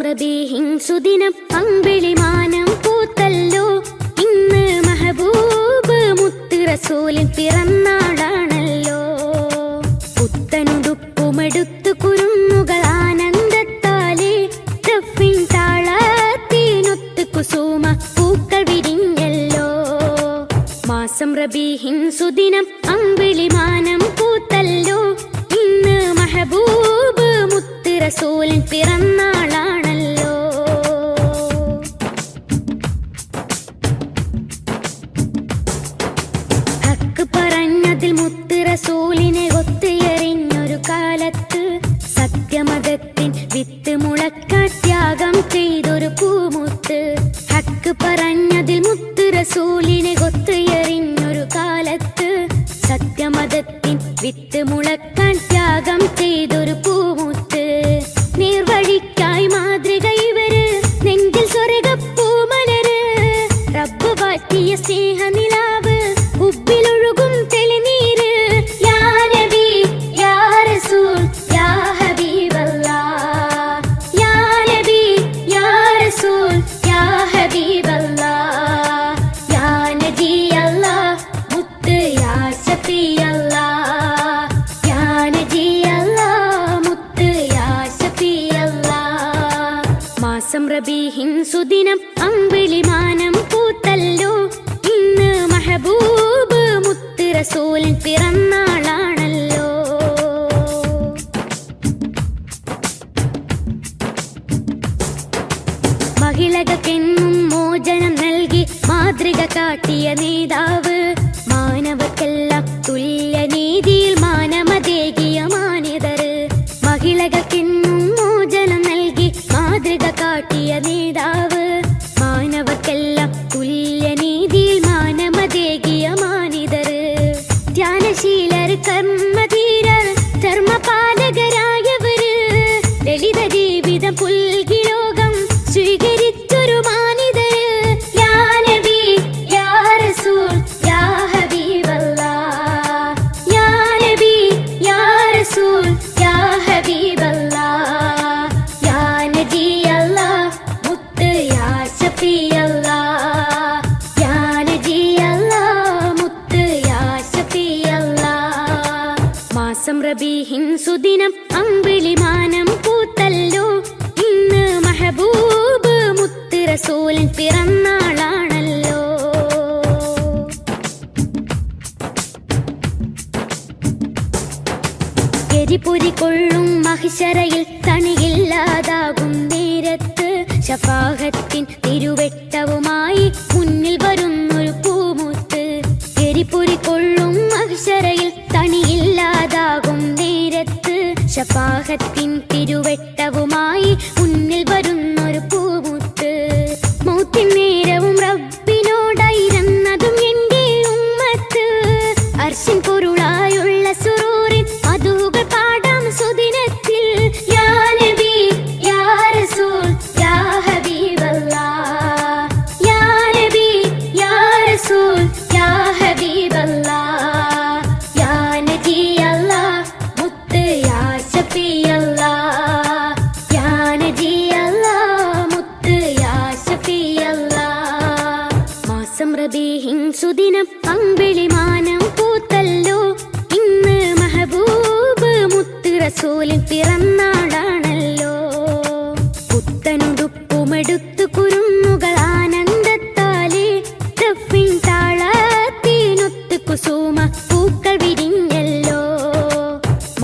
റബീഹിൻ സുദിനം അമ്പിളിമാനം പൂത്തല്ലോ. ഇന്ന് മെഹബൂബ് മുത്ത് റസൂലിൻ പിറന്നാളാണല്ലോ. പുത്തനുടുപ്പുമെടുത്തു കുരുന്നുകൾ ആനന്ദത്താലേ ദഫിൻ താളത്തിനൊത്ത് കുസുമ പൂക്കൾ വിരിഞ്ഞല്ലോ. മാസം റബീഹിൻ സുദിനം അമ്പിളിമാനം പൂത്തല്ലോ. ഇന്ന് മെഹബൂബ് മുത്ത് റസൂലിൻ പിറന്നാളാണല്ലോ. ഹക്ക് പറഞ്ഞതിൽ മുത്ത് റസൂലിനെ ഒത്തുയറിഞ്ഞൊരു കാലത്ത് സത്യമതത്തിൻ വിത്ത് മുളക്കാൻ ത്യാഗം ചെയ്തൊരു പൂമുത്ത്. ഹക്ക് പറഞ്ഞതിൽ മുത്ത് റസൂലിനെ ഒത്തുയറിഞ്ഞൊരു കാലത്ത് സത്യമതത്തിൻ വിത്ത് മുളക്കാൻ ത്യാഗം ചെയ്തൊരു പൂമുത്ത്. നീർവഴിക്കായി മാതൃക ഇവര്, നെഞ്ചിൽ സ്വർഗപ്പൂമലര്. റബ്ബ് വാറ്റിയ സ്നേഹനിലാവ്, ഉബ്ബിലൊഴുകും തെളിനീര്. യാ നബി യാ റസൂൽ യാ ഹബീബല്ലാഹ്. യാ നബി യാ റസൂൽ യാ ഹബീബല്ലാഹ്. യാ നബി അല്ലാഹ് മുത്ത് യാ ശഫീ അല്ലാഹ്. യാ നബി അല്ലാഹ് മുത്ത് യാ ശഫീ അല്ലാഹ്. മാസം റബീഹിൻ സുദിനം അമ്പിളിമാനം പൂത്തല്ലോ. ഇന്ന് മെഹബൂബ് മുത്ത് റസൂലിൻ പിറന്നാളാണല്ലോ. മഹിളകൾക്കെന്നും മോചനം നൽകി മാതൃക കാട്ടിയ നേതാവ്. മാനവക്കെല്ലാം തുല്യനീതിയിൽ മാനമതേകിയ മാന്യതര്. മഹിളകൾക്കെന്നും മോചനം നൽകി മാതൃക കാട്ടിയ നേതാവ്. മാനവക്കെല്ലാം തുല്യനീതിയിൽ മാനമതേകിയ മാന്യതര്. ധ്യാനശീലർ കർമ്മധീരർ ധർമ്മപാലകരായവര്. ലളിത ജീവിതം പുൽകി ലോകം സ്വീകരിച്ചൊരു മാനിതര്. യാ നബി യാ റസൂൽ യാ ഹബീബല്ലാഹ്. യാ നബി യാ റസൂൽ യാ ഹബീബല്ലാഹ്. യാ നബി അല്ലാഹ് മുത്ത് യാ ശഫീ അല്ലാഹ്. യാ നബി അല്ലാഹ് മുത്ത് യാ ശഫീ അല്ലാഹ്. മാസം റബീഹിൻ സുദിനം അമ്പിളിമാനം പൂത്തല്ലോ. ഇന്ന് മെഹബൂബ് മുത്ത് റസൂലിൻ പിറന്നാളാണല്ലോ. എരിപൊരി കൊള്ളും മഹിശറയിൽ തണിയില്ലാതാകും നേരത്ത് ശഫാഅത്തിൻ തിരുവെട്ടവുമായി മുന്നിൽ വരുന്നൊരു പൂമുത്ത്. എരിപൊരി കൊള്ളും മഹിശറയിൽ തണിയില്ലാതാകും നേരത്ത് ശഫാഅത്തിൻ തിരുവെട്ടവുമായി മുന്നിൽ വരുന്നൊരു പൂമുത്ത്. മൗത്തിൻ നേരവും റബ്ബിനോടായിരുന്നതും എന്റെ ഉമ്മത്ത്. അർശിൻ പൊരുളായുള്ള സുറൂറിൻ മധുകൾ പാടാം സുദിനത്തിൽ. യാ നബി യാ റസൂൽ യാ ഹബീബല്ലാഹ്. യാ നബി യാ റസൂൽ യാ ഹബീബല്ലാഹ്. യാ നബി അല്ലാഹ് മുത്ത് യാ ശഫീ അല്ലാഹ്. യാ നബി അല്ലാഹ് മുത്ത് യാ ശഫീ അല്ലാഹ്. മാസം റബീഹിൻ സുദിനം അമ്പിളിമാനം പൂത്തല്ലോ. ഇന്ന് മെഹബൂബ് മുത്ത് റസൂലിൻ പിറന്നാളാണല്ലോ. പുത്തനുടുപ്പുമെടുത്തു കുരുന്നുകൾ ആനന്ദത്താലേ ദഫിൻ താളത്തിനൊത്ത് കുസുമ പൂക്കൾ വിരിഞ്ഞല്ലോ.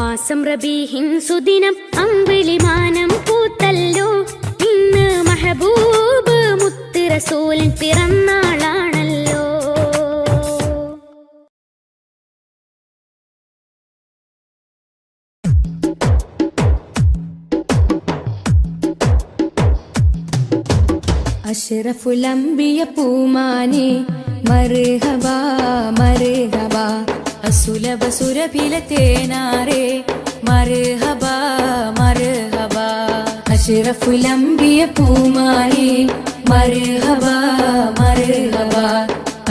മാസം റബീഹിൻ സുദിനം അമ്പിളിമാനം പൂത്തല്ലോ. ഇന്ന് മെഹബൂബ് മുത്ത് റസൂലിൻ പിറന്നാളാണല്ലോ. അഷ്റഫുൽ അംബിയ പൂമാനെ മർഹബാ മർഹബാ. അസുലഭ സുരഭില തേനാരെ മർഹബാ മർഹബാ. അഷ്റഫുൽ അംബിയ പൂമാനെ മർഹബാ മർഹബാ.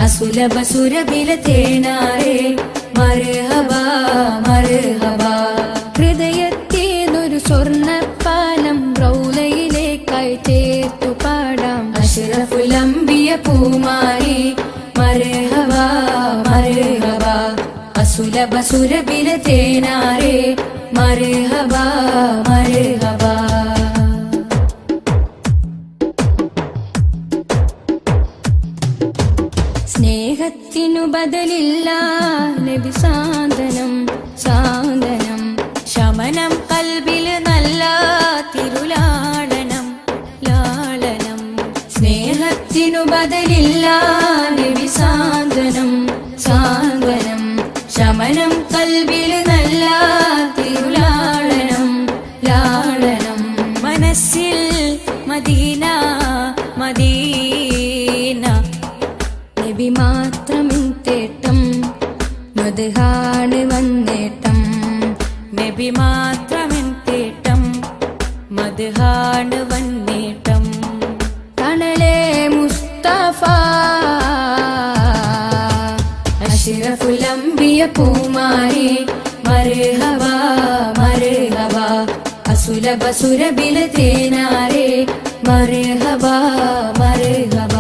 അസുലഭ സുരഭില തേനാരെ മർഹബാ മർഹബാ. ഹൃദയത്തേനൊരു സ്വർണ്ണപ്പാലം റൗലയിലേക്കായി പൂമാരി മർഹബ മർഹബ അസുലഭ സുരഭില തേനാരേ മർഹബ മർഹബ സ്നേഹത്തിനു ബദലില്ല നബി സാന്ത്വനം സാന്ത്വനം ശമനം കൽബിൽ നല്ല തിരുലാളനം ലാളനം സ്നേഹത്തിനു ബദലില്ല നബി സാന്ത്വനം സാന്ത്വനം ശമനം കൽബിൽ നല്ല തിരുലാളനം ലാളനം മനസ്സിൽ മദീന മദീന നബി മാത്രമിൻ തേട്ടം മദ്ഹാണ് വന്നേട്ടം നബി മാത്രമിൻ തേട്ടം മദ്ഹാണ് വന്നേട്ടം തണലേ മുസ്തഫ അഷ്റഫുൽ അംബിയ പൂമാരി മർഹബ മർഹബ അസുലഭ സുരഭില തേനാരേ മർഹബ മർഹബ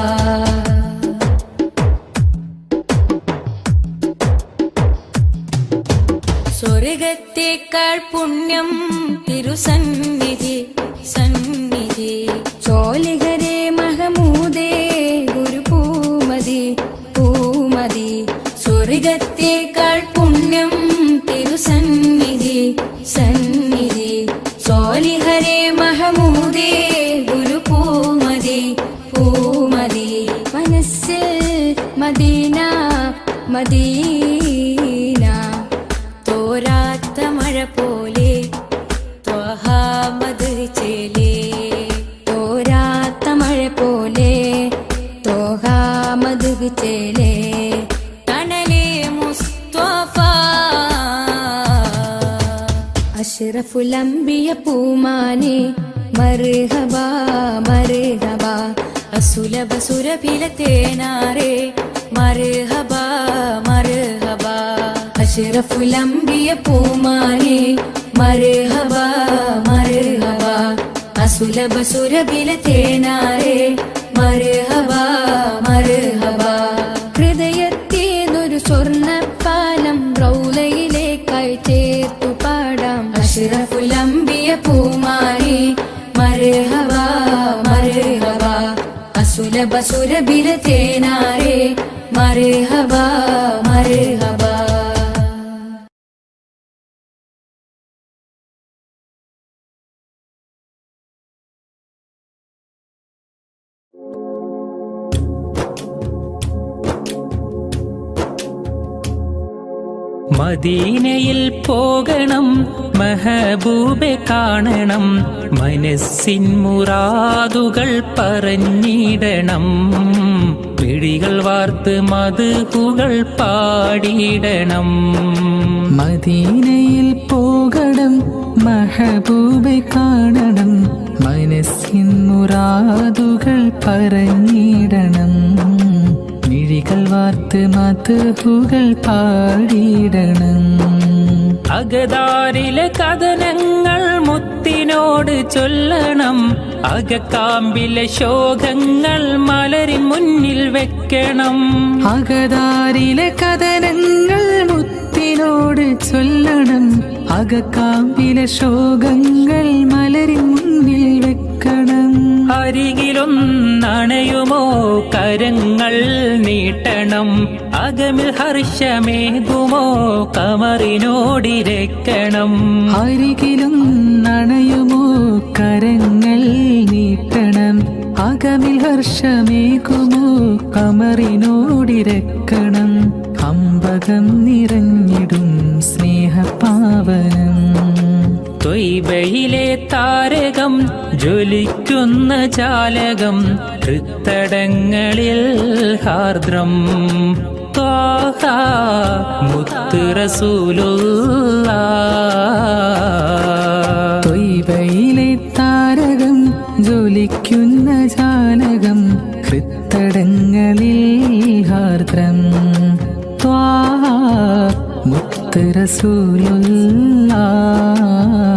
സ്വർഗത്തേക്കാൾ പുണ്യം തിരുസന്നിധി സന്നിധി ചോലിഹരേ മഹമൂദേ ഗുരു പൂമതി പൂമതി സ്വർഗത്തേക്കാൾ പുണ്യം തിരുസന്നിധി സന്നിധി ചോലിഹരേ മഹമൂദേ ഗുരു പൂമതി പൂമതി മനസ്സിൽ മദീന മദീന തോരാത്ത മഴ പോലെ ത്വഹാമത് ചേലേ തോരാത്ത മഴ പോലെ ത്വഹാമത് ചേലേ തണലേ മുസ്തഫ അഷ്റഫുൽ അംബിയ പൂമാനി മർഹബ മർഹബ അസുലഭ സുരഭില തേനാരേ മർഹബ മർഹബ അഷ്റഫുൽ അംബിയ പൂമാരി മർഹബ മർഹബ അസുലഭ സുരഭില തേനാരേ മർഹബ മർഹബ ഹൃദയത്തേതൊരു സ്വർണ്ണപ്പാലം റൗലയിലേക്കായി ചേർത്തു പാടാം അഷ്റഫുൽ അംബിയ പൂമാരി മർഹബ മർഹബ അസുലഭ സുരഭില തേനാരേ മർഹബ മർഹബ മദീനയിൽ പോകണം മെഹബൂബെ കാണണം മനസ്സിൻ മുറാദുകൾ പറഞ്ഞിടണം മിഴികൾ വാർത്ത് മദ്ഹുകൾ പാടിയിടണം മദീനയിൽ പോകണം മെഹബൂബെ കാണണം മനസ്സിൻ മുറാദുകൾ പറഞ്ഞിടണം മിഴികൾ വാർത്ത് മദ്ഹുകൾ പാടിയിടണം അകതാരിലെ കഥനങ്ങൾ മുത്തിനോട് ചൊല്ലണം അകക്കാമ്പിലെ ശോകങ്ങൾ മലരിൻ മുന്നിൽ വെക്കണം അകതാരിലെ കഥനങ്ങൾ മുത്തിനോട് ചൊല്ലണം അകക്കാമ്പിലെ ശോകങ്ങൾ മലരിൻ മുന്നിൽ വെക്കണം അരികിലൊന്നണയുമോ കരങ്ങൾ നീട്ടണം അകമിൽ ഹർഷമേകുമോ കമറിനോടിരക്കണം അരികിലും നണയുമോ കരങ്ങൾ നീട്ടണം അകമിൽ ഹർഷമേകുമോ കമറിനോടിരക്കണം അമ്പകം നിറഞ്ഞിടും സ്നേഹപാവനം ത്വയ്ബയിലെ താരകം ജ്വലിക്കുന്ന ജാലകം ഹൃത്തടങ്ങളിൽ ഹാർദ്രം ത്വാഹ മുത്ത് റസൂലുള്ളാഹ് ത്വയ്ബയിലെ താരകം ജ്വലിക്കുന്ന ജാലകം ഹൃത്തടങ്ങളിൽ ഹാർദ്രം ത്വാഹ മുത്ത്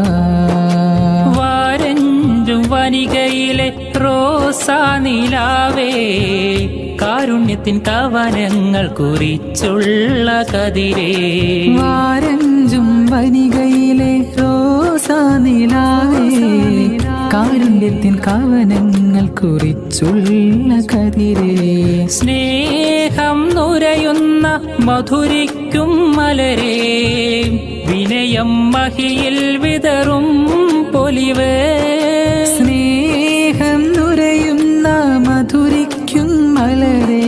റസൂലുള്ളാഹ് വാരഞ്ചും വനികയിലെ റോസാ നിലാവേ കാരുണ്യത്തിൻ കവനങ്ങൾ കുറിച്ചുള്ള കതിരേ വാരഞ്ചും വനികയിലെ റോസാനിലാവേ കാരുണ്യത്തിൻ കവനങ്ങൾ കുറിച്ചുള്ള കതിരേ സ്നേഹം നുരയുന്ന മധുരിക്കും മലരേ വിനയം മഹിയിൽ വിതറും പൊലിവേ സ്നേഹം നുരയുന്ന മധുരിക്കും മലരേ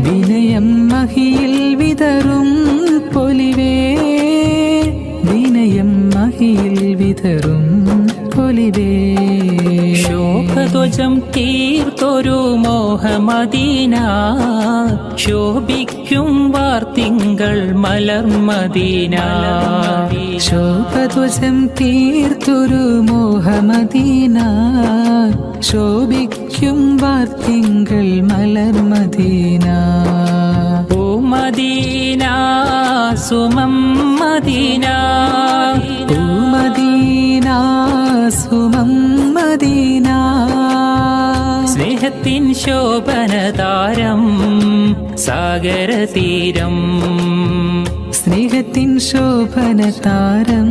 വിനയം മഹിയിൽ വിതറും പൊലിവേ വിനയം മഹിയിൽ വിതറും പൊലിവേ ശോഭധ്വജം തീർത്തൊരു മോഹമദീന ശോഭിക്കും വാർത്തിങ്കൾ മലർമദീന ശോഭധ്വജം തീർത്തൊരു മോഹമദീന ശോഭിക്കും വാർത്തിങ്കൾ മലർമദീന ഓ മദീന സുമം മദീന ഓ മദീന സുമം മദീന സ്നേഹത്തിൻ ശോഭനതാരം സാഗരതീരം സ്നേഹത്തിൻ ശോഭനതാരം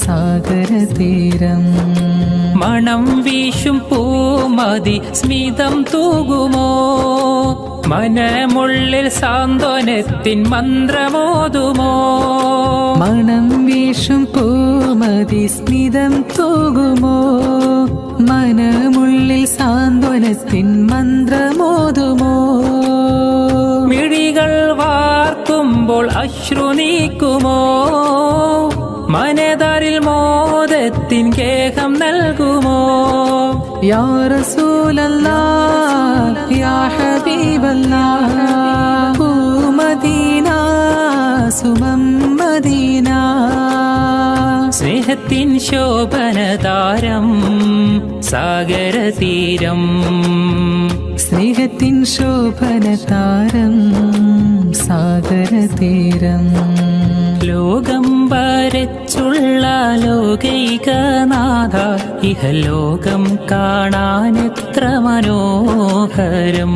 സാഗരതീരം മണം വീശും പൂമതി സ്മിതം തൂകുമോ മനമുള്ളിൽ സാന്ത്വനത്തിൻ മന്ത്രമോതുമോ മണം വീശും പൂമതി സ്മിതം തൂകുമോ മനമുള്ളിൽ സാന്ത്വനത്തിൻ മന്ത്രമോതുമോ മിഴികൾ വാർക്കുമ്പോൾ അശ്രു നീക്കുമോ മനതാരിൽ മോദത്തിൻ കേഹം നൽകുമോ യാ റസൂലല്ലാഹ് യാ ഹബീബല്ലാഹ് ഓ മദീന സുമം മദീന സ്നേഹത്തിൻ ശോഭനതാരം സാഗരതീരം സ്നേഹത്തിൻ ശോഭനതാരം സാഗരതീരം ലോകം വരച്ചുള്ള ലോകൈകനാഥ ഇഹലോകം കാണാനെത്ര മനോഹരം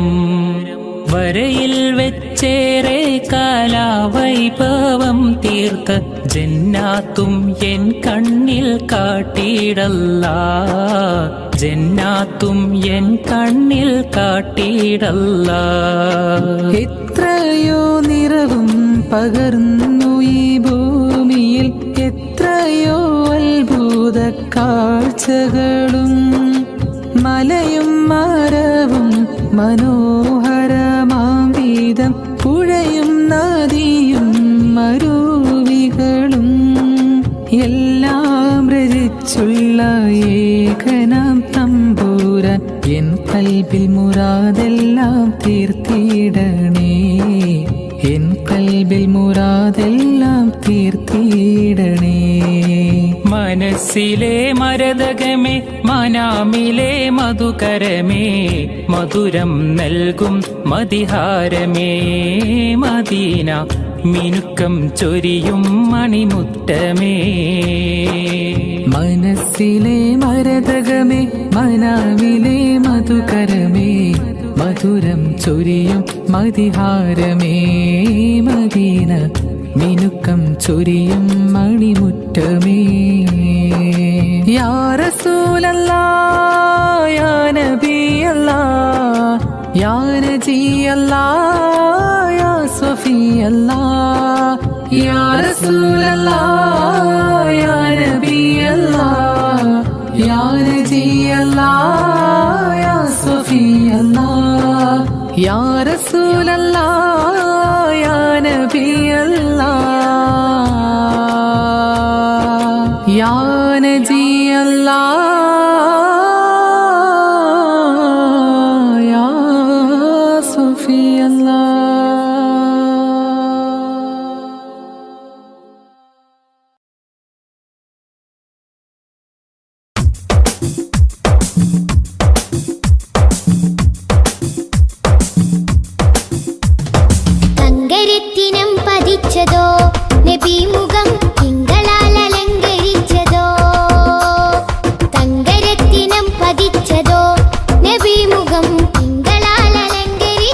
വരയിൽ വെച്ചേറെ കാലാവൈഭവം തീർത്ത ജന്നാത്തും എൻ കണ്ണിൽ കാട്ടിയിടല്ല ജന്നാത്തും എൻ കണ്ണിൽ കാട്ടിയിടല്ല എത്രയോ നിറവും പകർന്നു ഈ ഭൂമിയിൽ എത്രയോ അത്ഭുത കാഴ്ചകളും മലയും മരവും മനോഹരമാം വീതം പുഴയും നദിയും മരുവികളും എല്ലാം രചിച്ചുള്ള ഏകനാം തമ്പൂരാൻ എൻ കൽബിൽ മുറാദെല്ലാം തീർത്തിടണേ എൻ കൽബിൽ മുറാദെല്ലാം തീർത്തിടണേ മനസ്സിലെ മരതകമേ മനാമിലെ മധുകരമേ മധുരം നൽകും മതിഹാരമേ മദീന മിനുക്കം ചൊരിയും മണിമുറ്റമേ മനസ്സിലെ മരതകമേ മനാവിലെ മധുകരമേ മധുരം ചൊരിയും മതിഹാരമേ മദീന മിനുക്കം ചൊരിയും മണിമുറ്റമേ യാ റസൂലല്ലാഹ് യാ നബിയല്ലാഹ് യാ നജിയല്ലാഹ് യാ സ്വഫിയല്ലാഹ് യാ റസൂലല്ലാഹ് യാ നബിയല്ലാഹ് യാ നജിയല്ലാഹ് യാ സ്വഫിയല്ലാഹ് യാ റസൂലല്ലാഹ് യാ നബിയല്ലാഹ് യാ നജിയല്ലാഹ് യാ സ്വഫിയല്ലാഹ് തങ്കരത്തിനം പതിച്ചതോ നബി മുഖം തിങ്കളാൽ അലങ്കരിച്ചതോ തങ്കരത്തിനം പതിച്ചതോ നബി മുഖം തിങ്കളാൽ അലങ്കരിച്ചതോ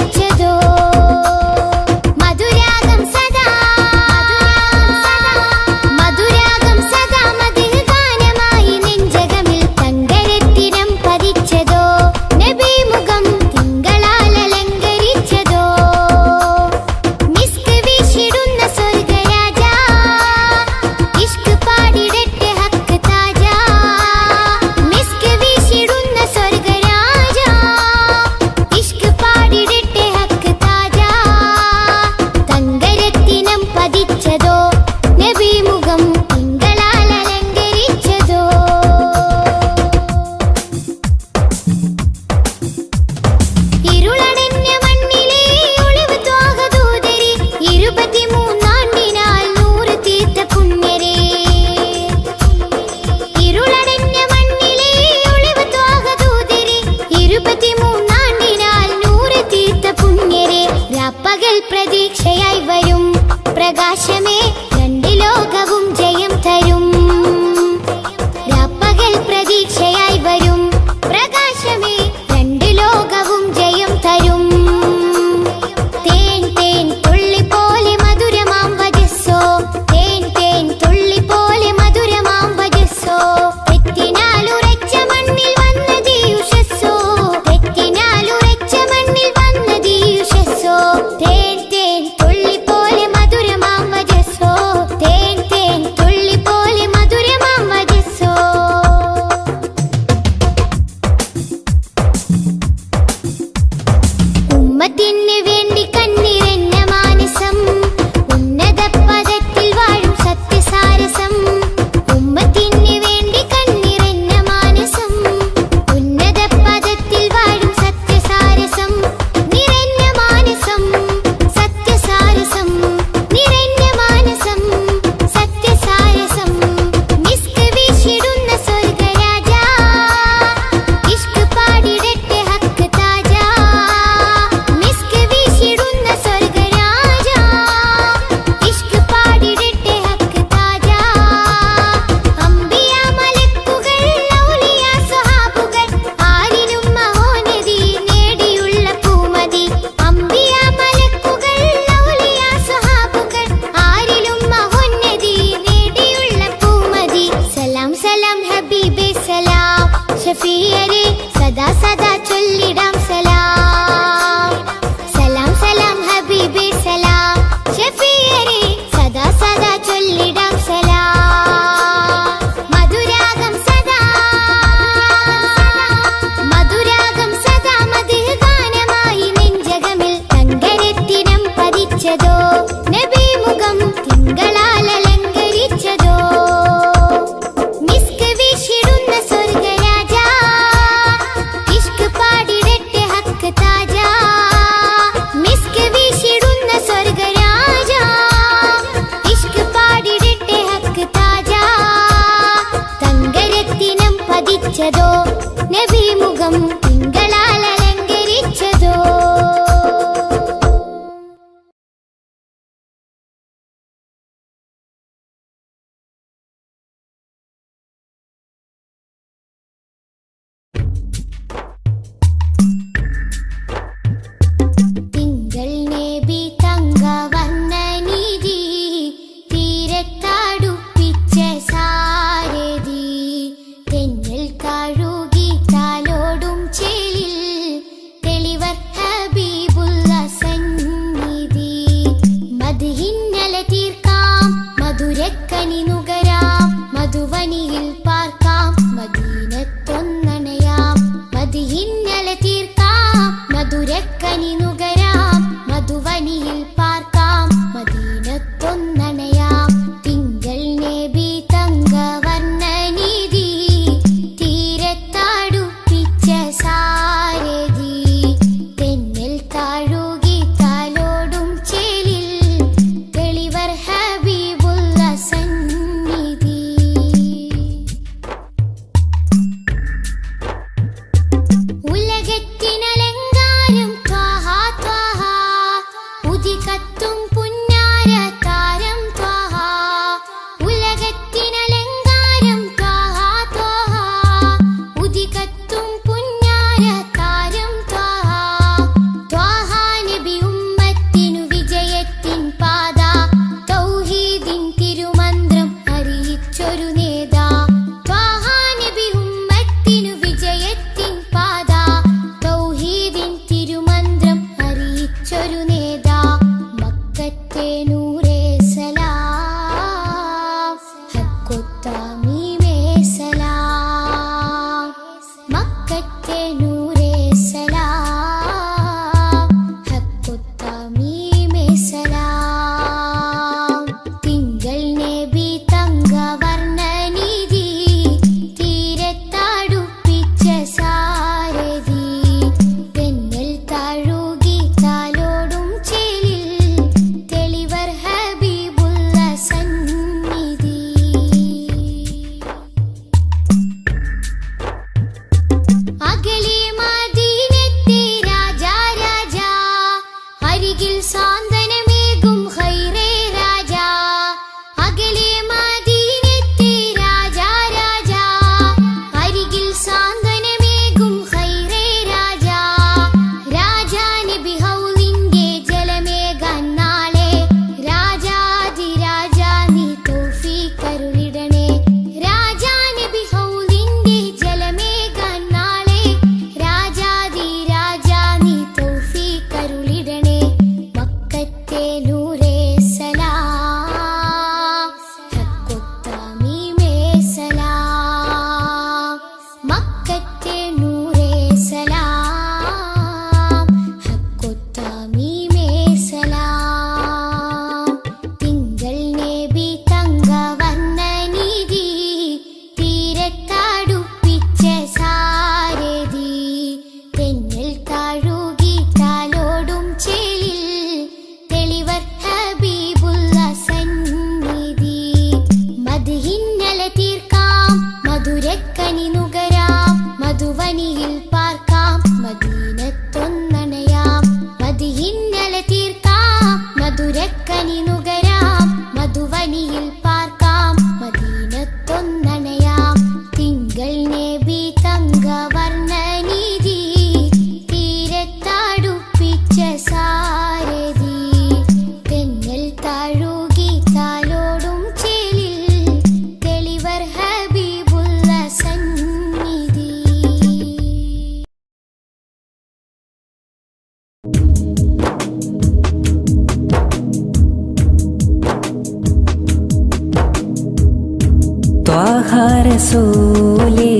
റസൂലേ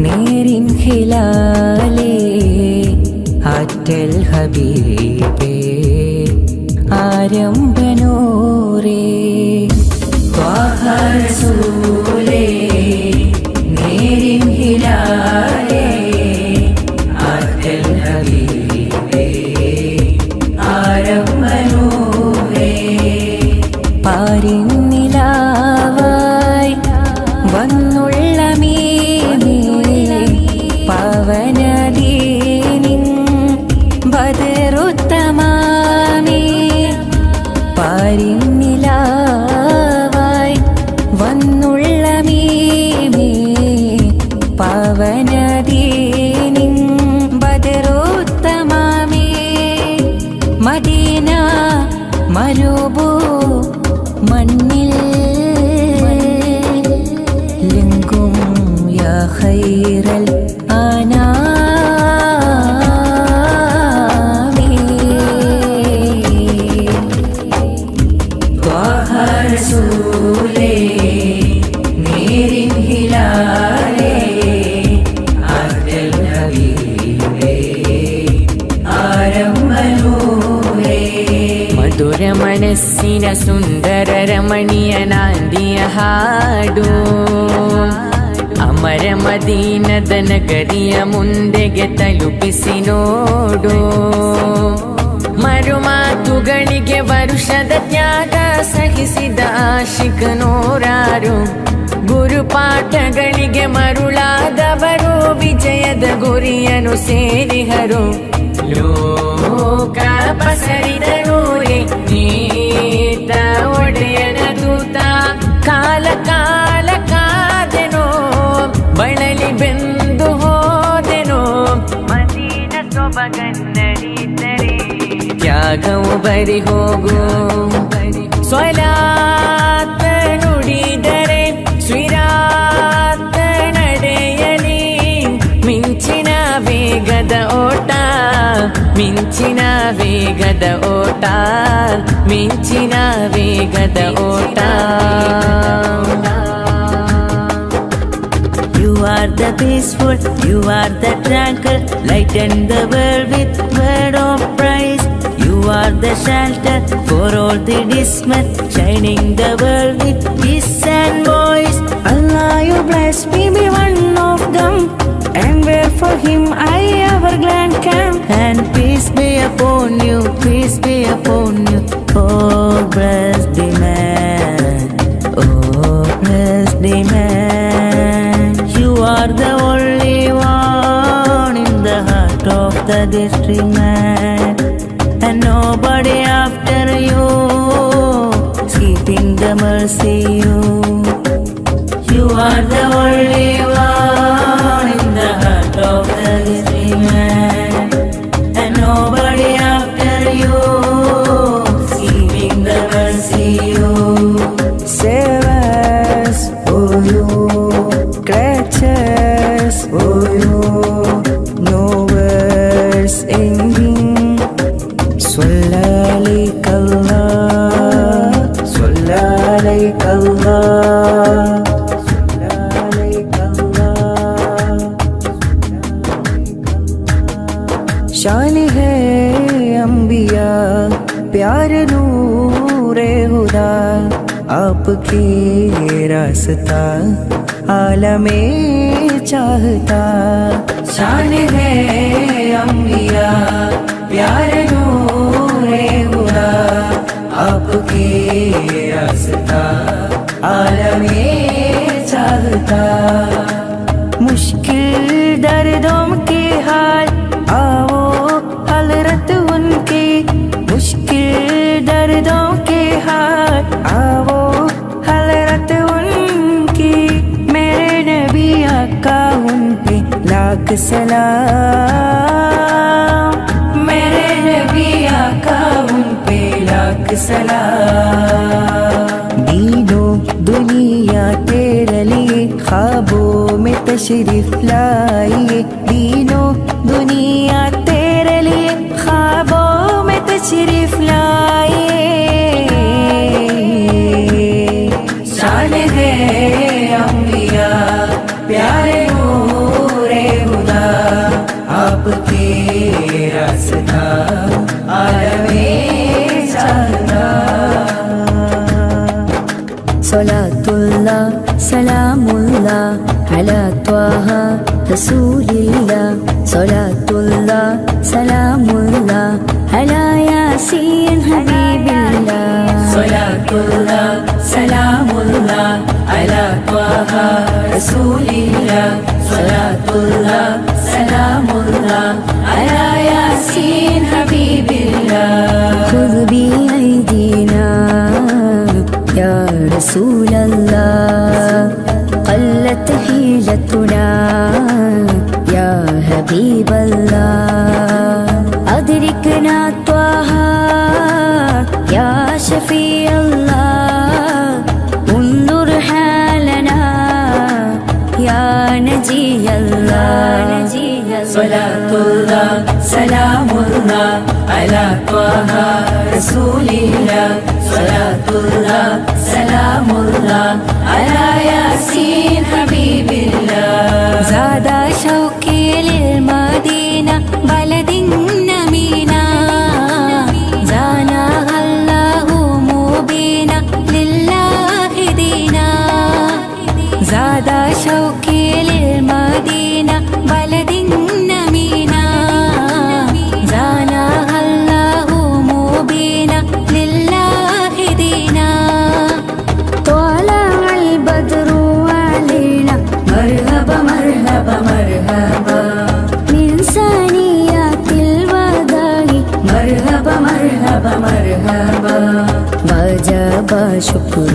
നേരിൻ ഹിലാലേ ആറ്റൽ ഹബീബേ ആരംഭനൂരേ ത്വാഹ റസൂലേ നേരിൻ ഹിലാലേ ആറ്റൽ ഹബീബേ ആരംഭനൂരേ പാരിന്നിലാവായി വന്നുള്ള മീനേ പവനദീനിൻ ബദറുത്തമാമേ പാരിന്നിലാവായി വന്നുള്ള മീനേ പവനദീനിൻ ബദറുത്തമാമേ മദീന മരുഭൂ മണ്ണിൽ ലിംഗും യാ ഖൈറൽ അനാമി ത്വാഹ റസൂലേ നേരിൻ ഹിലാലേ ആറ്റൽ ഹബീബേ ആരംഭനൂരേ മധുര മനസ്സിന സുന്ദര രമണീയനാന്തിയ ಹಾಡು ಅಮರ ಮದೀನದ ನಗರಿಯ ಮುಂದೆಗೆ ತಲುಪಿಸಿ ನೋಡು ಮರುಮಾತುಗಳಿಗೆ ವರುಷದ ತ್ಯಾಗ ಸಹಿಸಿದ ಆಶಿಕ ನೂರಾರು ಗುರುಪಾಠಗಳಿಗೆ ಮರುಳಾದವರು ವಿಜಯದ ಗುರಿಯನ್ನು ಸೇರಿಹರು ಲೋಕ ಪಸರಿದರೂರೇ ನೀತ ಒಡೆಯನ ದೂತ ಕಾಲ ಕಾಲ ಕಾದೆನೋ ಬಳಲಿ ಬೆಂದು ಹೋದೆನೋ ಮದೀನ ಸೊಬಗನ್ನರಿತರೆ ತ್ಯಾಗವು ಬರಿ ಹೋಗು ಸ್ವಲಾತ ನುಡಿದರೆ ಸ್ವಿರಾತ ನಡೆಯಲಿ ಮಿಂಚಿನ ವೇಗದ ಓಟ ಮಿಂಚಿನ ವೇಗದ ಓಟ ಮಿಂಚಿನ ವೇಗದ ಓಟ You are the peaceful, you are the tranquil, lighten the world with word of praise. You are the shelter for all the dismal, shining the world with peace and voice. Allah, you bless me, be one of them, and where for him I ever glad can. And peace be upon you, peace be upon you, oh bless the man, oh bless the man. You are the only one in the heart of the district man, and nobody after you, keeping the mercy you. You are the only one in the heart of the district man, and nobody after you, keeping the mercy you. Save us, oh you, creatures, oh you, no words ending. Sallallahu शान है अंबिया प्यार नूरे हुदा आपके रास्ता आलमे चाहता शान है अंबिया प्यार नूरे हुदा आपके रास्ता आलमे चाहता मुश्किल दर्दों के हाल आओ हलरत उनकी मुश्किल दर्दों के हाल आओ हलरत उनकी मेरे नबी आका उन पे लाख सलाम मेरे नबी आका उन पे लाख सलाम दीनों दुनिया तेरे लिए ख्वाबों में तशरीफ लाइए दीनों दुनिया तेरे लिए ख्वाबों में तशरीफ लाइए शान है റസൂലില്ലാ സ്വലാത്തുല്ലാ സലാമുല്ലാ അലാ യാസീൻ ഹബീബില്ലാ സ്വലാത്തുല്ലാ സലാമുല്ലാ അലാ ത്വാഹ റസൂലില്ലാ സ്വലാത്തുല്ലാ സലാമുല്ലാ അലാ യാസീൻ ഹബീബില്ലാ خذ بأيدينا يا رسول الله قلت حيلتنا يا حبيب الله أدركنا طه يا شفيع الله انظر حالنا يا نجي الله സ്വലാത്തുല്ലാ സലാമുല്ലാ അലാ ത്വാഹ റസൂലില്ലാ സ്വലാത്തുല്ലാ സലാമുല്ലാ അലാ യാസീൻ ഹബീബില്ലാ زاد شوقي للمدينة بلد نمينا زانها الله مبينا لله دينا زاد شوقي للمدينة بلد نمينا زانها الله مبينا لله دينا طلع البدر علينا مرحبا مرحبا مرحبا من ثنيات الوداع مرحبا مرحبا مرحبا وجب شكر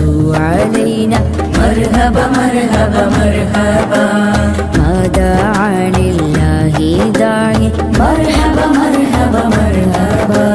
علينا مرحبا مرحبا مرحبا ما دعا لله داعي مرحبا مرحبا مرحبا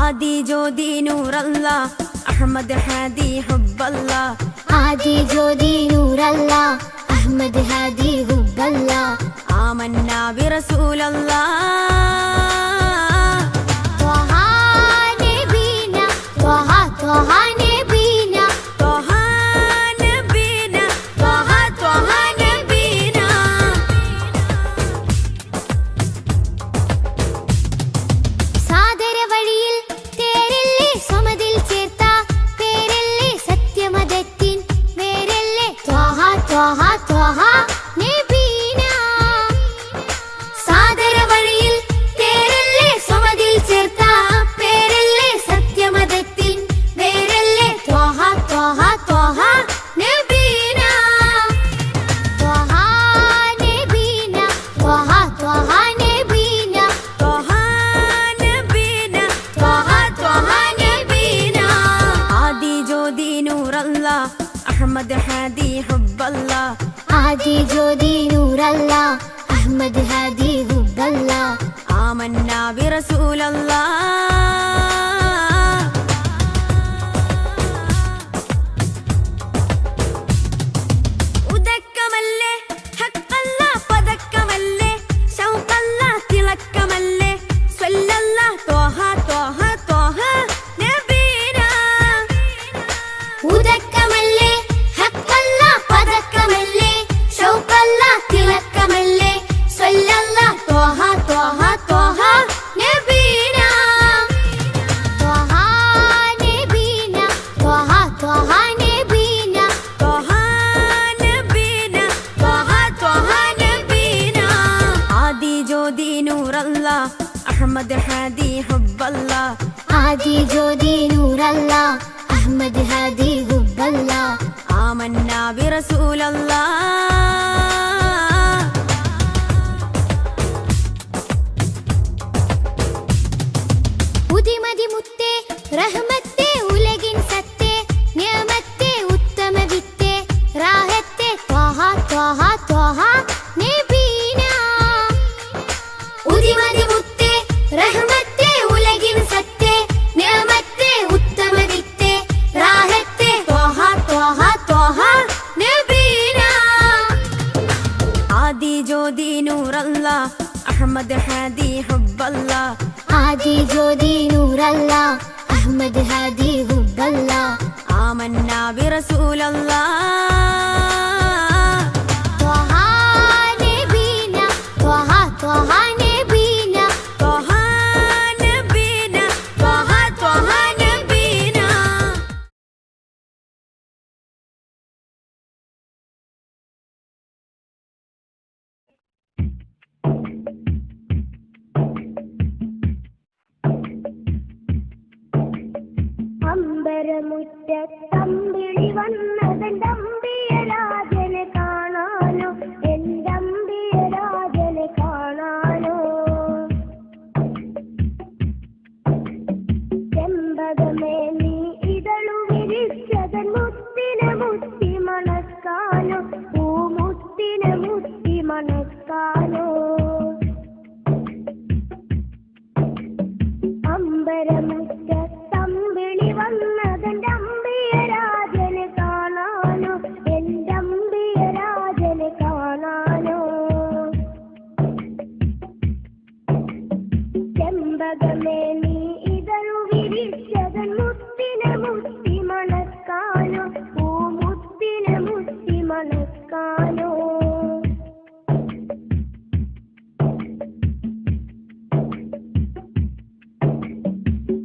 आदि ज्योति नूर अल्लाह अहमद हादी हुब्ब अल्लाह आदि ज्योति नूर अल्लाह अहमद हादी हुब्ब अल्लाह आमन्ना बिरसूल अल्लाह त्वहा नबीना त्वहा त्वहा नबीना त्वहा नबीना त्वहा त्वहा नबीना സാദര വഴിയിൽ തേരല്ലേ സമതിൽ ചേർത്ത പേരല്ലേ സത്യമതത്തിൻ വേരല്ലേ ത്വഹ ത്വഹ ത്വഹ നബീന സാദര വഴിയിൽ തേരല്ലേ സമതിൽ ചേർത്ത പേരല്ലേ സത്യമതത്തിൻ വേരല്ലേ ത്വഹ ത്വഹ ത്വഹ നബീന ത്വഹ നബീന ത്വഹ ത്വഹ നബീന त्वहा नबीना त्वहा त्वहा नबीना आदि ज्योति नूर अल्लाह अहमद हादी हुब्ब अल्लाह आदि ज्योति नूर अल्लाह अहमद हादी हुब्ब अल्लाह आमन्ना बिरसूल अल्लाह ഉദക്കമല്ലേ ഹക്കല്ലാ പദക്കമല്ലേ ശൗഖല്ലാ തിളക്കമല്ലേ സ്വല്ലല്ലാ ത്വഹ ത്വഹ ത്വഹ നബീനാ ഉദക്കമല്ലേ ഹക്കല്ലാ പദക്കമല്ലേ ശൗഖല്ലാ തിളക്കമല്ലേ സ്വല്ലല്ലാ ത്വഹ ത്വഹ ത്വഹ നബീന ത്വഹ നബീന ത്വഹ ത്വഹ നബീന ത്വഹ നബീന ത്വഹ ത്വഹ നബീന ആദി ജ്യോതി നൂർ അല്ലാഹ് അഹ്മദ് ഹാദി ഹുബ്ബ അല്ലാഹ് आदि ज्योति नूर अल्लाह अहमद हादी हुब्ब अल्लाह ആമന്നാ ബിറസൂൽ അല്ലാഹ് ഉദിമതി മുത്തേ റഹ്മത്തേ ഉലകിൻ സത്തേ നിയമത്തേ ഉത്തമ വിത്തേ റാഹത്തേ ത്വഹ ത്വഹ ത്വഹ നബീന ഉദിമതി മുത്തേ റഹ്മത്തേ ഉലകിൻ സത്തേ നിയമത്തേ ഉത്തമ വിത്തേ റാഹത്തേ ത്വഹ ത്വഹ ത്വഹ നബീന ആദി ജ്യോതി നൂർ അല്ലാഹ് അഹ്മദ് ഹാദി ഹുബ്ബ അല്ലാഹ് आदि ज्योति नूर अल्लाह अहमद हादी हुब्ब अल्लाह آمنا برسول الله طه نبينا طه طه نبينا طه نبينا طه طه نبينا അമ്പരമുറ്റത്തമ്പിളി വന്നതെന്തമ്പിയരാജനെ കാണാനോ എന്തമ്പിയരാജനെ കാണാനോ ചെമ്പകമേ നീ ഇതളു വിരിച്ചതൻ മുത്തിനെ മുത്തി മണക്കാനോ പൂമുത്തിനെ മുത്തി മണക്കാനോ അമ്പരമുറ്റത്തമ്പിളി വന്നതെന്റെ അമ്പിയരാജനെ കാണാനോ എന്റെ അമ്പിയരാജനെ കാണാനോ ചെമ്പകമേ നീ ഇതളു വിരിച്ചതൻ മുത്തിനെ മുത്തി മണക്കാനോ പൂമുത്തിനെ മുത്തി മണക്കാനോ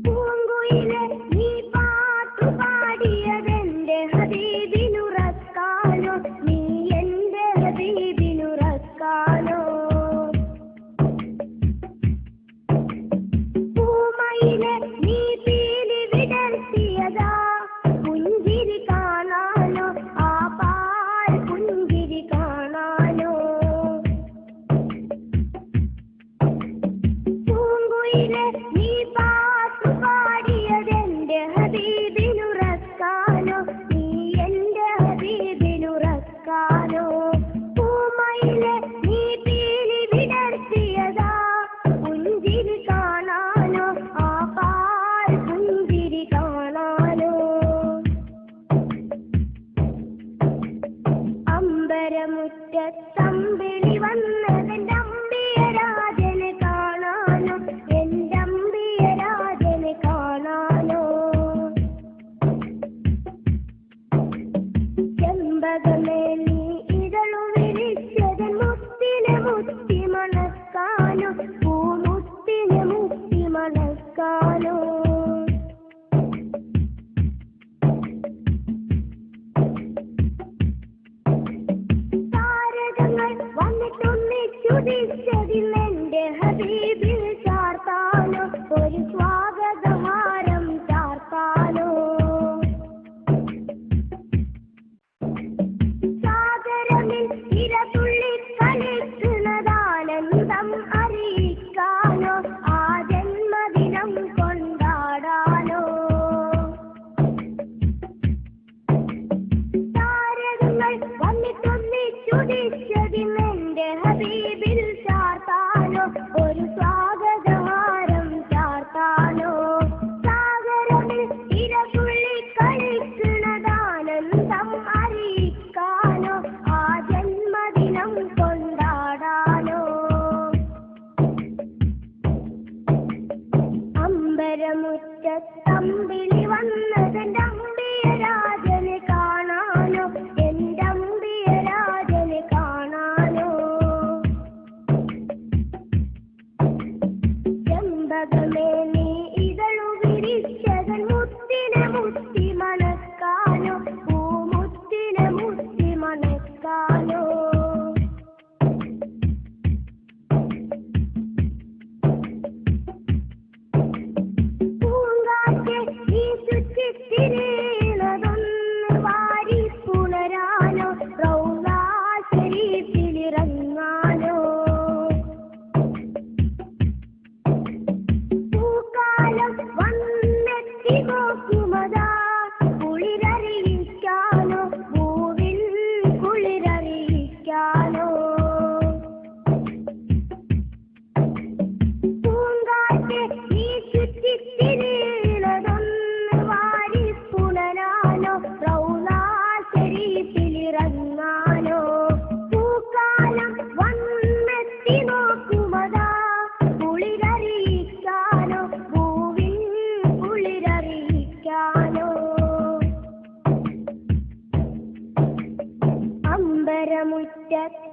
പൂങ്കുയിലെ നീ പാട്ടു പാടിയതെന്റെ ഹബീബിനുറക്കാനോ നീ എന്റെ ഹബീബിനുറക്കാനോ പൂമയിലെ നീ പീലി വിടർത്തിയതാ പുഞ്ചിരി കാണാനോ ആ പാൽ പുഞ്ചിരി കാണാനോ പൂങ്കുയിലെ നീ പാട്ടു പാടിയതെന്റെ ഹബീബിനുറക്കാനോ നീ എന്റെ ഹബീബിനുറക്കാനോ പൂമയിലെ നീ പീലി വിടർത്തിയതാ പുഞ്ചിരി കാണാനോ ആ പാൽ പുഞ്ചിരി കാണാനോ അമ്പരമുറ്റത്തമ്പിളി വന്നതെന്റെ അമ്പിയരാജനെ കാണാനോ എന്റെ അമ്പിയരാജനെ കാണാനോ ചെമ്പകമേ നീ ഇതളു വിരിച്ചതൻ മുത്തിനെ മുത്തി മണക്കാനോ പൂമുത്തിനെ മുത്തി മണക്കാനോ താരകങ്ങൾ വന്നിട്ടൊന്നിച്ചുദിച്ചതിലെന്റെ ഹബീബിൽ ചാർത്താനോ ഒരു സ്വാഗതഹാരം ചാർത്താനോ സാഗരമിൽ ഇരതുള്ളി കളിക്കുന്നതാനന്ദം അറിയിക്കാനോ ആ ജന്മദിനം കൊണ്ടാടാനോ താരകങ്ങൾ വന്നിട്ടൊന്നിച്ചുദിച്ചതിലെന്റെ ഹബീബിൽ ചാർത്താനോ ഒരു സ്വാഗതഹാരം ചാർത്താനോ സാഗരമിൽ ഇരതുള്ളി കളിക്കുന്നതാനന്ദം അറിയിക്കാനോ ആ ജന്മദിനം കൊണ്ടാടാനോ അമ്പരമുറ്റത്തമ്പിളി വന്നതെന്റെ അമ്പിയരാജനെ കാണാനോ എന്റെ അമ്പിയരാജനെ കാണാനോ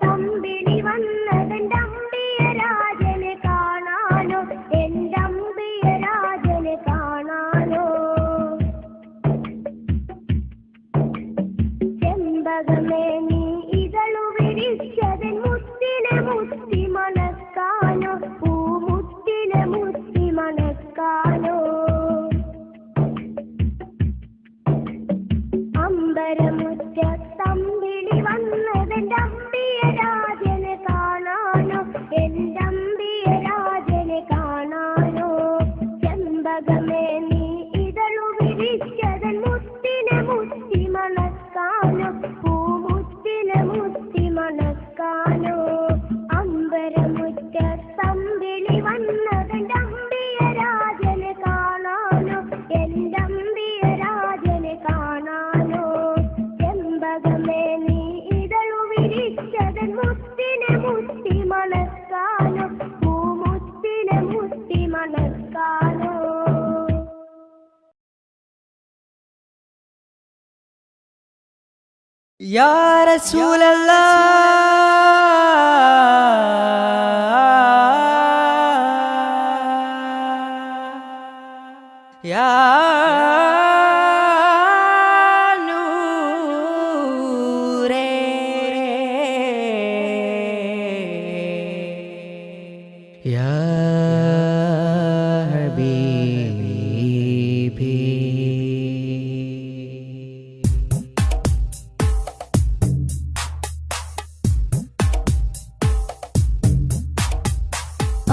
തമ്പിളി വന്നതെന്റെ അമ്പിയ രാജനെ കാണാനോ, എന്റെ അമ്പിയ രാജനെ കാണാനോ. ചെമ്പകമേ നീ ഇതളു വിരിച്ചതൻ മുത്തിനെ മുത്തി മണക്കാനോ, പൂമുത്തിനെ മുത്തി മണക്കാനോ. അമ്പരമുറ്റ തമ്പിളി വന്നതെന്റെ അമ്പിയ രാജനെ കാണാനോ, എന്റെ അമ്പിയ രാജനെ കാണാനോ. ചെമ്പകമേ നീ ഇതളു വിരിച്ചതൻ മുത്തിനെ മുത്തി മണക്കാനോ, പൂമുത്തിനെ മുത്തി മണക്കാനോ. അമ്പരമുറ്റ തമ്പിളി വന്നതെന്റെ അമ്പിയ രാജനെ കാണാനോ, എന്റെ അമ്പിയ രാജനെ കാണാനോ. ചെമ്പകമേ നീ ഇതളു വിരിച്ചതൻ മുത്തിനെ മുത്തി മണക്കാനോ, പൂമുത്തിനെ മുത്തി മണക്കാനോ. യാ റസൂലല്ലാഹ് യാ നൂറേ യാ ഹബീബി.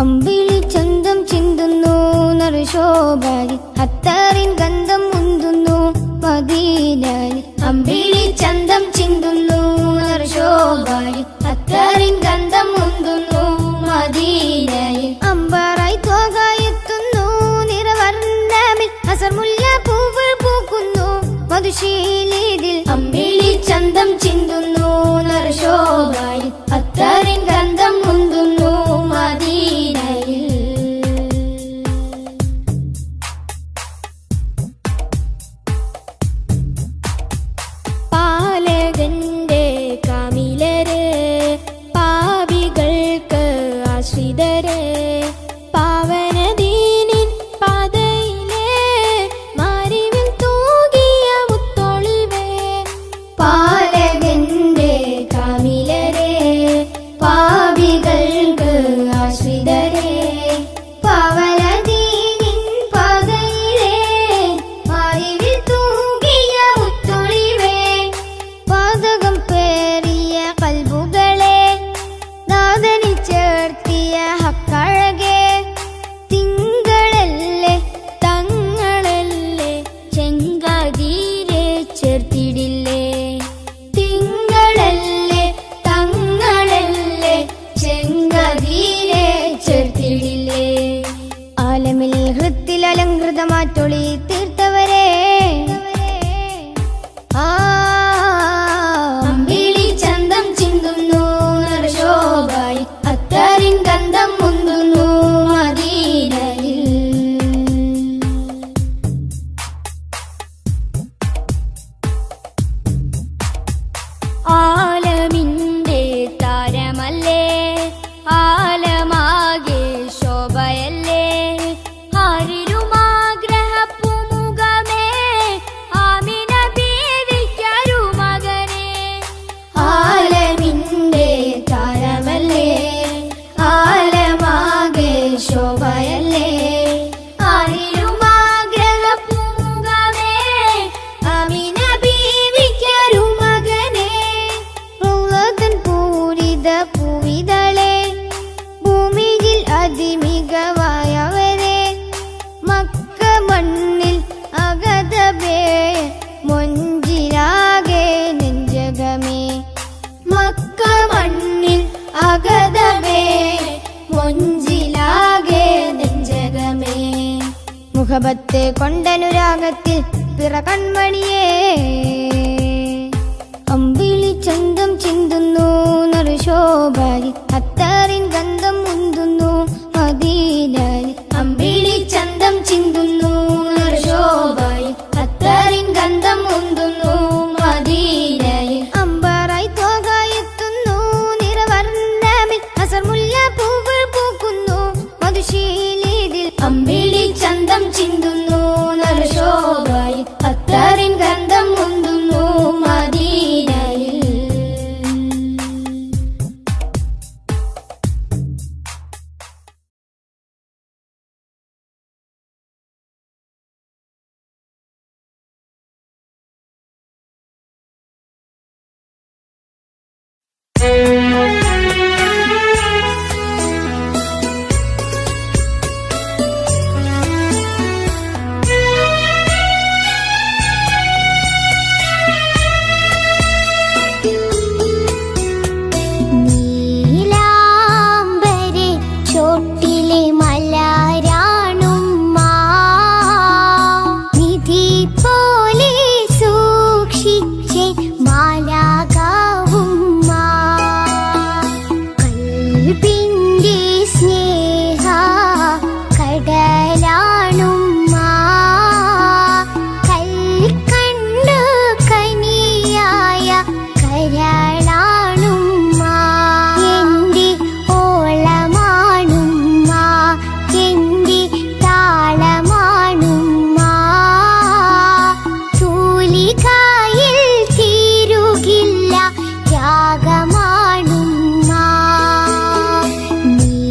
അമ്പിളി ചന്തം ചിന്തുന്നു നറുശോഭാരി, അത്തറിൻ ഗന്ധം മുന്തുന്നു മദീനയിൽ. അമ്പിളി ചന്തം ചിന്തുന്നു നറുശോഭാരി, അത്തറിൻ ഗന്ധം മുന്തുന്നു മദീനയിൽ. അമ്പറായി തോകായെത്തുന്നു നിറവർണ്ണമിൽ, അസർമുല്ല പൂവ് പൂക്കുന്നു മധുശീലിതിൽ. അമ്പിളി ചന്തം ചിന്തുന്നു നറുശോഭാരി, അത്തറിൻ ഗന്ധം മുന്തുന്നു മദീനയിൽ. പാലകന്റെ കാമിലര്, പാപികൾക്ക് ആശ്രിതര്, പാവനദീനിൻ പാതയിലെ മാരിവിൽ തൂകിയ മുത്തൊളിവേ. പാലകന്റെ കാമിലര്, പാപികൾക്ക് ആശ്രിതരെ, പാവനദീനിൻ പാതയിലെ മാരിവിൽ തൂകിയ മുത്തൊളിവേ. പാതകം പേറിയ കൽബുകളെ നാദനിൽ ചേർത്തിയ ഹക്കഴകെ, തിങ്കളല്ലേ തങ്ങളല്ലേ ചെങ്കാതീരെ ചേർത്തിടില്ലേ. തിങ്കളല്ലേ തങ്ങളല്ലേ ചെങ്കാതീരെ ചേർത്തിടില്ലേ. ആലമിൽ ഹൃത്തിൽ അലങ്കൃതമാറ്റൊളി തീർത്തവരെ, അമ്പിളി ചന്തം ചിന്തുന്നു നറുശോഭായി, അത്തറിൻ ഗന്ധം മുന്തുന്നു മദീനയിൽ. ആലമിന്റെ താരമല്ലേ, ആലമാകെ ശോഭയല്ലേ, ആരിലുമാഗ്രഹപ്പുമുഖമേ ആമിന ബീവിക്കരുമകനെ. ആലമിന്റെ താരമല്ലേ, ആലമാകെ ശോഭയല്ലേ, ആരിലുമാഗ്രഹപ്പുമുഖമേ ആമിന ബീവിക്കരുമകനെ. റൗളതൻ പൂരിത പൂവിതളെ, ഭൂമിയിൽ അതിമികവായവരെ, മക്ക മണ്ണിൽ അഗതബേ മൊഞ്ചിലാകെ നെഞ്ചകമേ. മക്ക മണ്ണിൽ അഗതബേ മൊഞ്ചിലാകെ നെഞ്ചകമേ. മുഖബത്തെ കൊണ്ടനുരാഗത്തിൽ പിറ കൺമണിയേ, അമ്പിളി ചന്തം ചിന്തുന്നു നറുശോഭാരി, അത്തറിൻ ഗന്ധം മുന്തുന്നു മദീനയിൽ. അമ്പിളി ചന്തം ചിന്തുന്നു നറുശോഭാരി, അത്തറിൻ ഗന്ധം മുന്തുന്നു മദീനയിൽ. അമ്പറായി തോകായെത്തുന്നു നിറ എൻ്റെ സ്നേഹ കടലാണുമ്മ കൽക്കണ്ട് കനിയായ കരളാണുമ്മ എൻ്റെ ഓളമാണുമ്മ എൻ്റെ താളമാണുമ്മ തൂലികയിൽ തീരുകില്ല ത്യാഗമാണുമ്മ നീ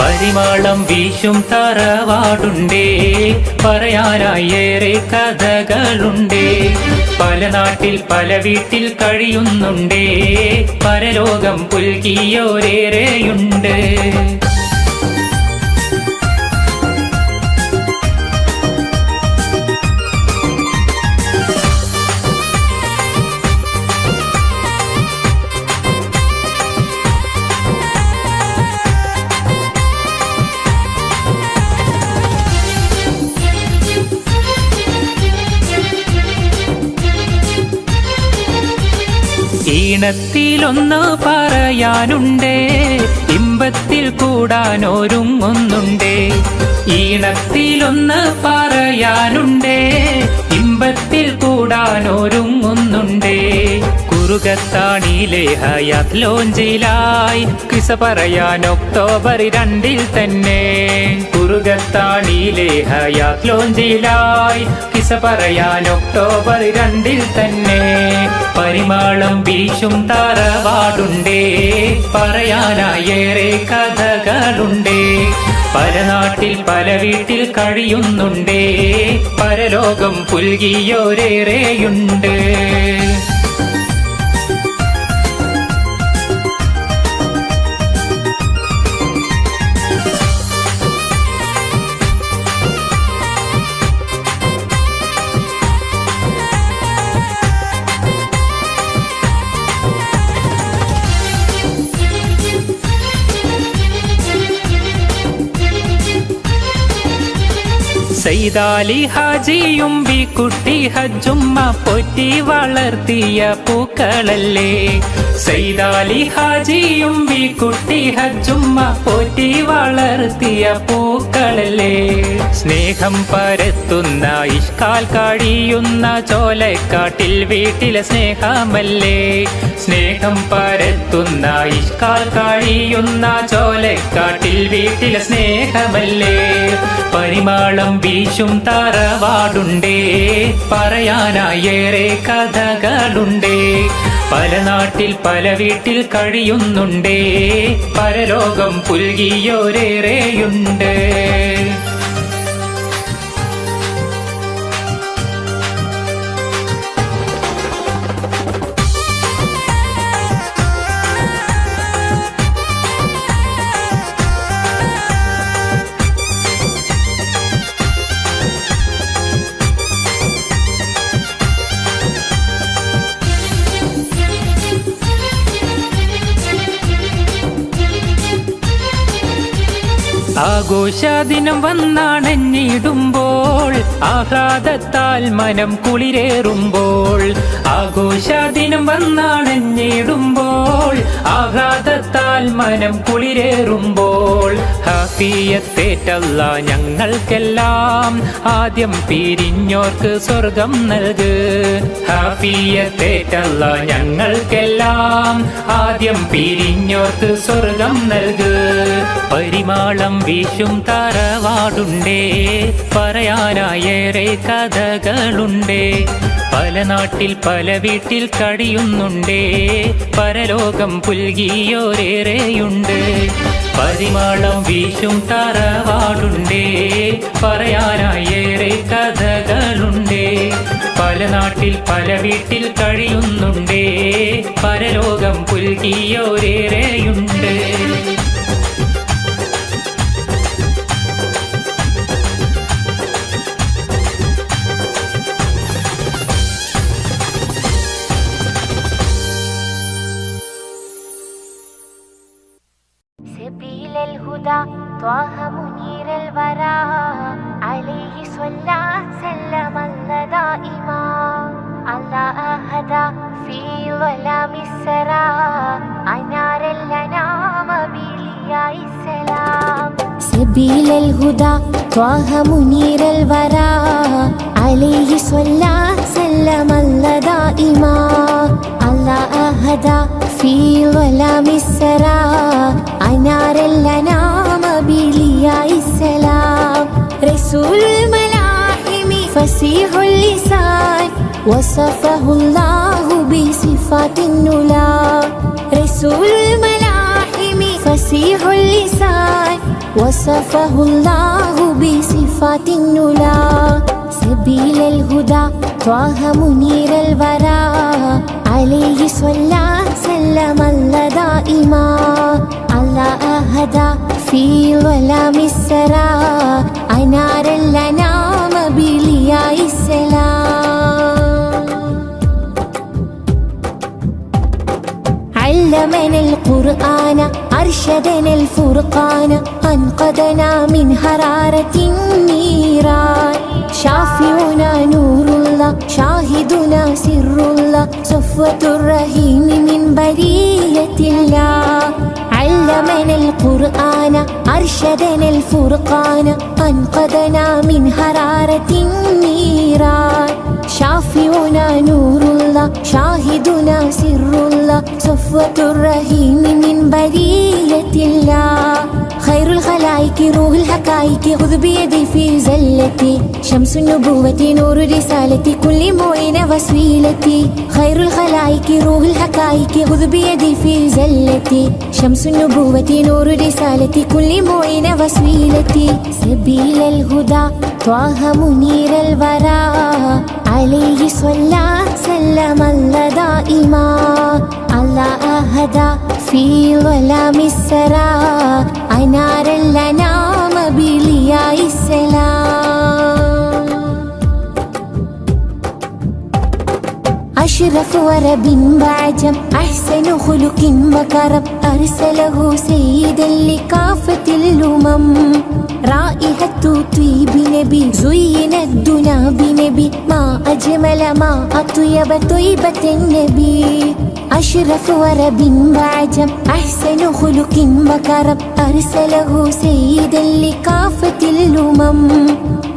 പരിമളം വീശും തറവാടുണ്ടേ, പറയാനായി ഏറെ കഥകളുണ്ടേ. പല നാട്ടിൽ പല വീട്ടിൽ കഴിയുന്നുണ്ടേ, പരലോകം പുൽകിയോരേറെയുണ്ട്. ഈണത്തിലൊന്ന് പറയാനുണ്ടേ, ഇമ്പത്തിൽ കൂടാനൊരുങ്ങുന്നുണ്ടേ. ഈണത്തിലൊന്ന് പറയാനുണ്ടേ, ഇമ്പത്തിൽ കൂടാനൊരുങ്ങുന്നുണ്ടേ. കുറുകത്താണിയിലെ ഹയാത്ത് ലോഞ്ചിലായി കിസ പറയാൻ ഒക്ടോബർ 2 തന്നെ. കുറുകത്താണിയിലെ ഹയാത്ത് ലോഞ്ചിലായി കിസ പറയാൻ ഒക്ടോബർ 2 തന്നെ. പരിമളം വീശും തറവാടുണ്ടേ, പറയാനായി ഏറെ കഥകളുണ്ടേ. പല നാട്ടിൽ പല വീട്ടിൽ കഴിയുന്നുണ്ടേ, പരലോകം പുൽകിയോരേറെയുണ്ട്. സൈദാലി ഹാജിയും ബിക്കുട്ടി ഹജ്ജുമ്മ പോറ്റി വളർത്തിയ പൂക്കളല്ലേ. സൈദാലി ഹാജിയും ബിക്കുട്ടി ഹജ്ജുമ്മ പോറ്റി വളർത്തിയ പൂക്കളല്ലേ. സ്നേഹം പരത്തുന്ന ഇഷ്കാൽ കഴിയുന്ന ചോലക്കാട്ടിൽ വീട്ടിലെ സ്നേഹമല്ലേ. സ്നേഹം പരത്തുന്ന ഇഷ്കാൽ കഴിയുന്ന ചോലക്കാട്ടിൽ വീട്ടിലെ സ്നേഹമല്ലേ. പരിമളം വീശും തറവാടുണ്ടേ, പറയാനായി ഏറെ കഥകളുണ്ടേ. പല നാട്ടിൽ പല വീട്ടിൽ കഴിയുന്നുണ്ടേ, പരലോകം പുൽകിയോരേറെയുണ്ട്. ആഘോഷദിനം വന്നാണെന്നിടുമ്പോൾ, ആഹ്ലാദത്താൽ മനം കുളിരേറുമ്പോൾ. ആഘോഷദിനം വന്നാണെന്നിടുമ്പോൾ, ആഹ്ലാദത്താൽ മനം കുളിരേറുമ്പോൾ. ഹാഫിയത്തേറ്റല്ല ഞങ്ങൾക്കെല്ലാം, ആദ്യം പിരിഞ്ഞോർക്ക് സ്വർഗം നൽക്. ഹാഫിയത്തേറ്റല്ല ഞങ്ങൾക്കെല്ലാം, ആദ്യം പിരിഞ്ഞോർക്ക് സ്വർഗം നൽക്. പരിമളം വീശും തറവാടുണ്ടേ, പറയാനായി ഏറെ കഥകളുണ്ടേ. പല നാട്ടിൽ പല വീട്ടിൽ കഴിയുന്നുണ്ടേ, പരലോകം പുൽകിയോരേറെയുണ്ട്. പരിമളം വീശും തറവാടുണ്ടേ, പറയാനായി ഏറെ കഥകളുണ്ടേ. പല നാട്ടിൽ പല വീട്ടിൽ കഴിയുന്നുണ്ടേ, പരലോകം പുൽകിയോരേറെയുണ്ട്. سبيل الهدى طه منير الورى عليه صلى سلم الله دائما الله أهدى في ظلام السرى أنار الأنام بلياء السلام. سبيل الهدى طه منير الورى عليه صلى سلم الله دائما الله أهدى في ظلام السرى أنار الأنام بلياء السلام. رسول الملاحم فصيح اللسان وصفه الله بصفات النلا. رسول الملاحم فصيح اللسان وصفه الله بصفات النلا سبيل الهدى طه منير الورى عليه صلى سلم الله دائما الله أهدى في ظلام السرى أنار الأنام بلياء السلام علمنا القرآن أرشدنا الفرقان أنقذنا من حرارة النيران شافعنا نور الله شاهدنا سر الله صفوة الرحيم من برية الله علمنا القرآن أرشدنا الفرقان أنقذنا من حرارة النيران شافعنا نور الله شاهدنا سر الله صفوة الرحيم من برية الله خير الخلائق روح الحقائق خذ بيدي في زلتي شمس النبوة نور رسالتي كل معين وسيلتي خير الخلائق روح الحقائق خذ بيدي في زلتي شمس النبوة نور رسالتي كل معين وسيلتي سبيل الهدى طه منير الورى عليه صلى سلم الله دائما الله أهدى في ظلام السرى أنار الأنام بلياء السلام أشرف ورب بعجم أحسن خلق وكرم أرسله سيدا لكافة الأمم رائحة طيب نبي زين الدنا بنبي ما أجمل ما أطيب طيبة النبي أشرف ورب بعجم أحسن خلق وكرم أرسله سيدا لكافة الأمم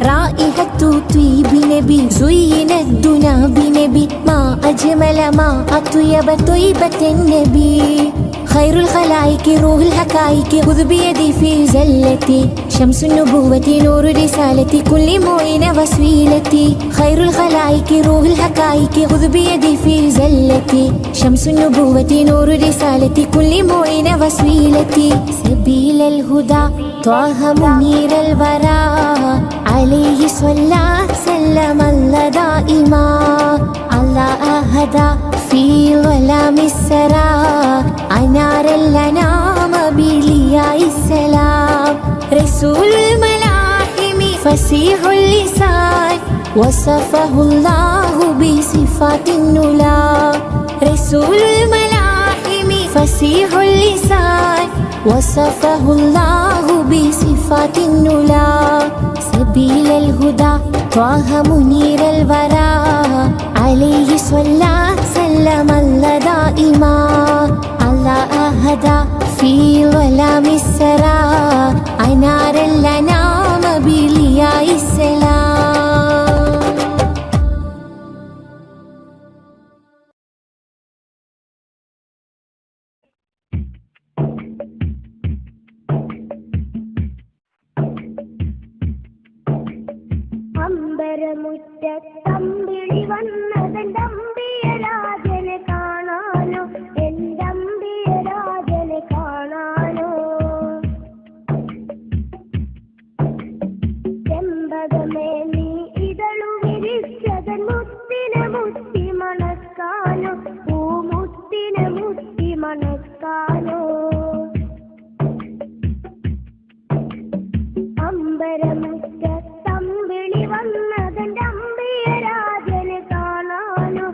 رائحة طيب نبي زين الدنا بنبي ما أجمل ما أطيب طيبة النبي خير الخلائق روح الحقائق خذ بيدي في زلتي شمس النبوة نور رسالتي كل معين وسيلتي خير الخلائق روح الحقائق خذ بيدي في زلتي شمس النبوة نور رسالتي كل معين وسيلتي سبيل الهدى طه منير الورى عليه صلى سلم الله دائما الله أهدى في ظلام السرى أنار الأنام بلياء السلام رسول الملاحم فصيح اللسان وصفه الله بصفات النلا رسول الملاحم فصيح اللسان وصفه الله بصفات النلا سبيل الهدى طه منير الورى عليه صلى سلم الله دائما الله أهدى في ظلام السرى أنار الأنام بلياء السلام അമ്പരമുറ്റത്തമ്പിളി വന്നതെന്തമ്പിയരാജനെ കാണാനോ എന്തമ്പിയരാജനെ കാണാനോ ചെമ്പകമേ നീ ഇതളു വിരിച്ചതൻ മുത്തിനെ മുത്തി മണക്കാനോ പൂമുത്തിനെ മുത്തി മണക്കാനോ അമ്പരമുറ്റത്തമ്പിളി വന്നതെന്തമ്പിയരാജനെ കാണാനോ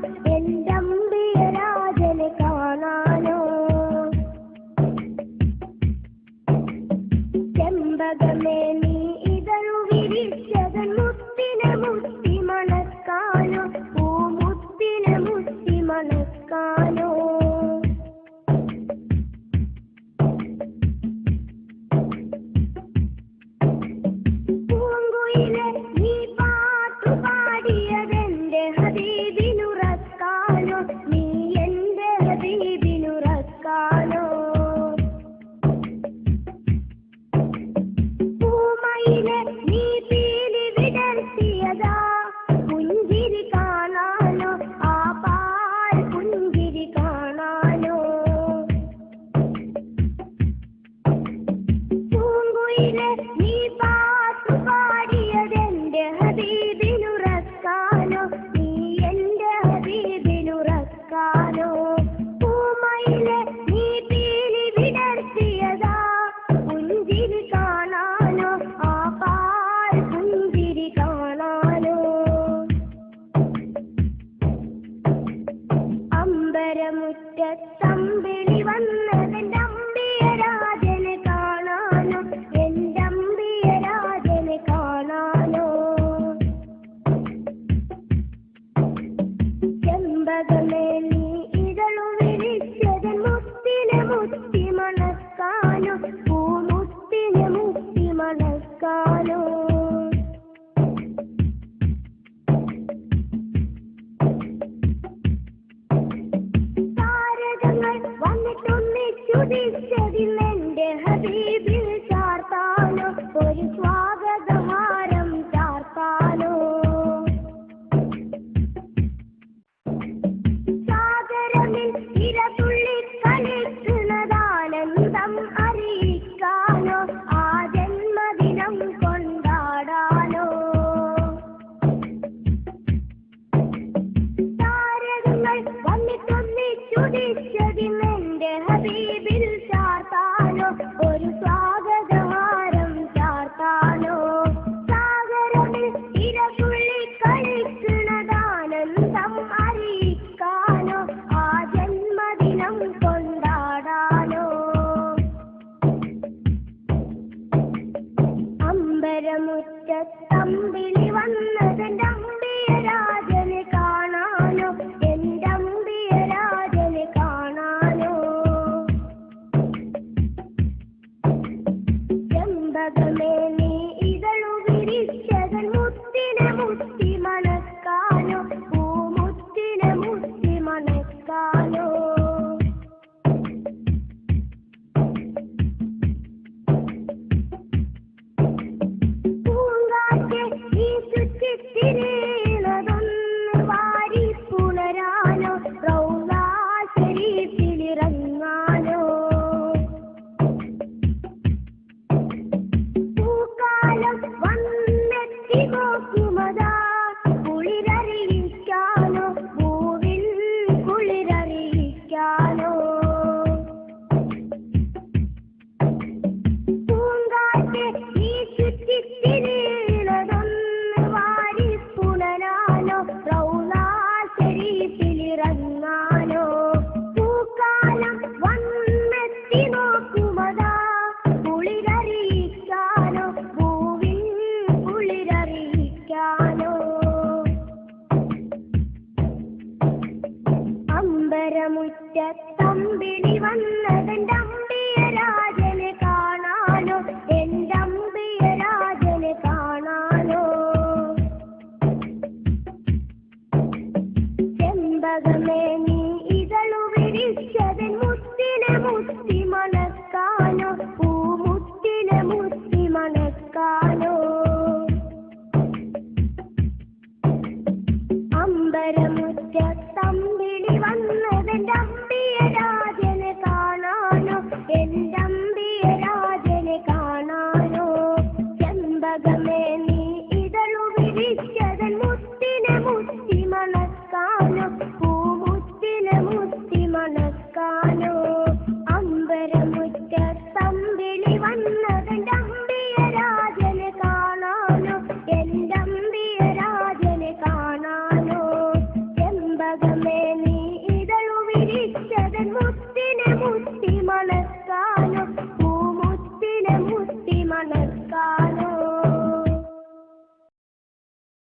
മുറ്റത്തമ്പിളി വന്നതെന്റെ അമ്പിയ രാജനെ കാണാനോ, എന്റെ അമ്പിയ രാജനെ കാണാനോ. ചെമ്പകമേ നീ ഇതളു വിരിച്ചതൻ മുത്തിനെ മുത്തി മണക്കാനോ, പൂമുത്തിനെ മുത്തി മണക്കാനോ. അമ്പരമുറ്റത്തമ്പിളി വന്നതെന്റെ അമ്പിയ രാജനെ കാണാനോ, എന്റെ അമ്പിയ രാജനെ കാണാനോ. ചെമ്പകമേ നീ ഇതളു വിരിച്ച